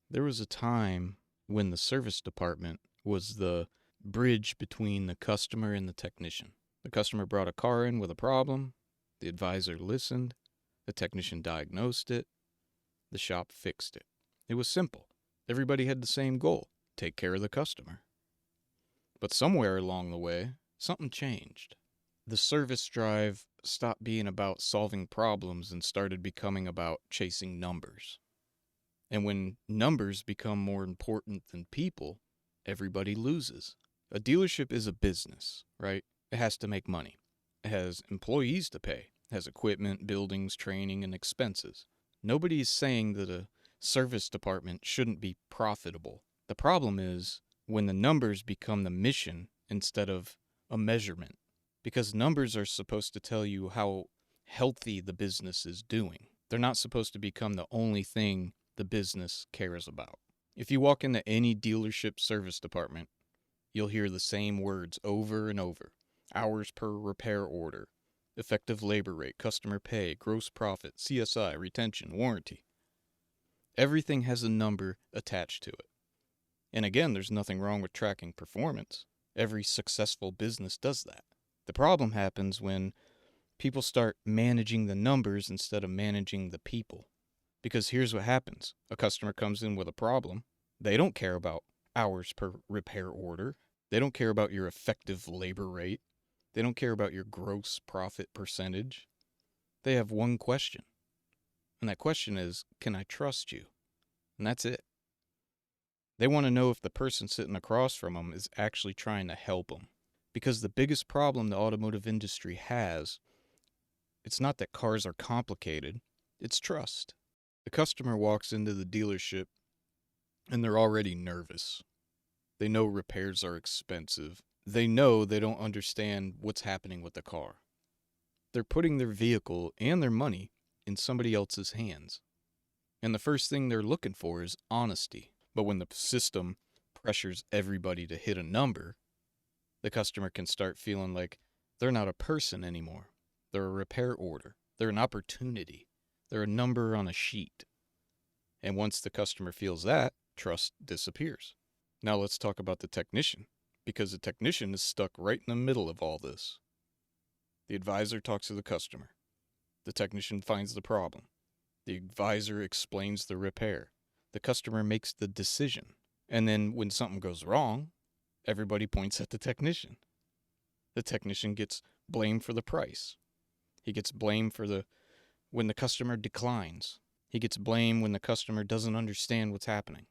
There was a time when the service department was the bridge between the customer and the technician. The customer brought a car in with a problem, the advisor listened, the technician diagnosed it, the shop fixed it. It was simple. Everybody had the same goal: take care of the customer. But somewhere along the way, something changed. The service drive stopped being about solving problems and started becoming about chasing numbers. And when numbers become more important than people, everybody loses. A dealership is a business, right? It has to make money. It has employees to pay. It has equipment, buildings, training, and expenses. Nobody is saying that a service department shouldn't be profitable. The problem is when the numbers become the mission instead of a measurement. Because numbers are supposed to tell you how healthy the business is doing. They're not supposed to become the only thing the business cares about. If you walk into any dealership service department, you'll hear the same words over and over: hours per repair order, effective labor rate, customer pay, gross profit, CSI, retention, warranty. Everything has a number attached to it. And again, there's nothing wrong with tracking performance. Every successful business does that. The problem happens when people start managing the numbers instead of managing the people. Because here's what happens. A customer comes in with a problem. They don't care about hours per repair order. They don't care about your effective labor rate. They don't care about your gross profit percentage. They have one question. And that question is, can I trust you? And that's it. They want to know if the person sitting across from them is actually trying to help them. Because the biggest problem the automotive industry has, it's not that cars are complicated, it's trust. The customer walks into the dealership and they're already nervous. They know repairs are expensive. They know they don't understand what's happening with the car. They're putting their vehicle and their money in somebody else's hands. And the first thing they're looking for is honesty. But when the system pressures everybody to hit a number, the customer can start feeling like they're not a person anymore. They're a repair order. They're an opportunity. They're a number on a sheet. And once the customer feels that, trust disappears. Now let's talk about the technician, because the technician is stuck right in the middle of all this. The advisor talks to the customer. The technician finds the problem. The advisor explains the repair. The customer makes the decision. And then when something goes wrong, everybody points at the technician. The technician gets blamed for the price. He gets blamed for when the customer declines. He gets blamed when the customer doesn't understand what's happening,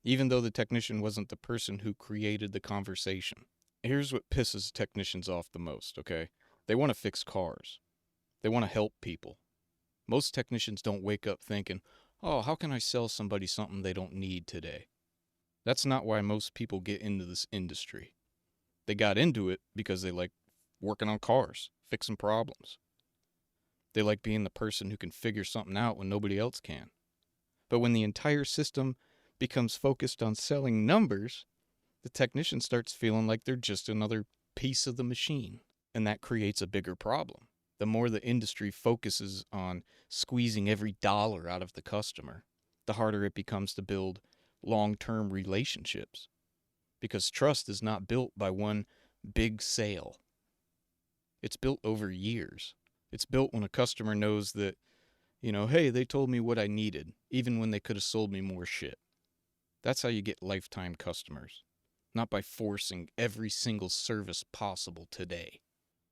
even though the technician wasn't the person who created the conversation. Here's what pisses technicians off the most, okay? They want to fix cars. They want to help people. Most technicians don't wake up thinking, oh, how can I sell somebody something they don't need today? That's not why most people get into this industry. They got into it because they like working on cars, fixing problems. They like being the person who can figure something out when nobody else can. But when the entire system becomes focused on selling numbers, the technician starts feeling like they're just another piece of the machine. And that creates a bigger problem. The more the industry focuses on squeezing every dollar out of the customer, the harder it becomes to build long-term relationships. Because trust is not built by one big sale. It's built over years. It's built when a customer knows that, hey, they told me what I needed, even when they could have sold me more shit. That's how you get lifetime customers, not by forcing every single service possible today.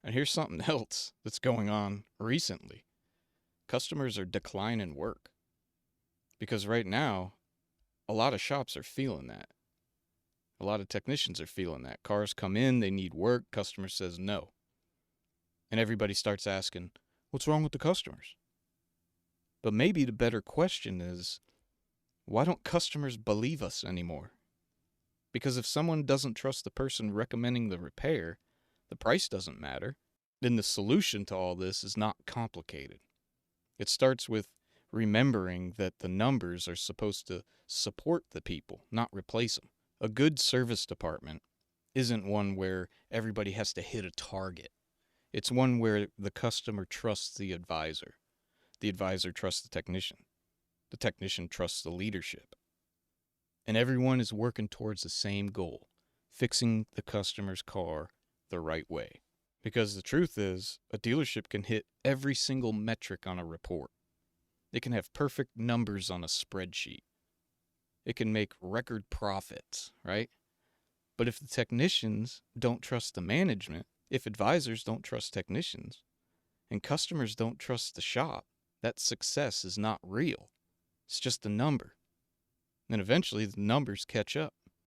And here's something else that's going on recently. Customers are declining work. Because right now, a lot of shops are feeling that. A lot of technicians are feeling that. Cars come in, they need work, customer says no. And everybody starts asking, what's wrong with the customers? But maybe the better question is, why don't customers believe us anymore? Because if someone doesn't trust the person recommending the repair, the price doesn't matter. Then the solution to all this is not complicated. It starts with remembering that the numbers are supposed to support the people, not replace them. A good service department isn't one where everybody has to hit a target. It's one where the customer trusts the advisor trusts the technician trusts the leadership. And everyone is working towards the same goal, fixing the customer's car the right way. Because the truth is, a dealership can hit every single metric on a report. It can have perfect numbers on a spreadsheet. It can make record profits, right? But if the technicians don't trust the management, if advisors don't trust technicians, and customers don't trust the shop, that success is not real. It's just a number. And eventually the numbers catch up.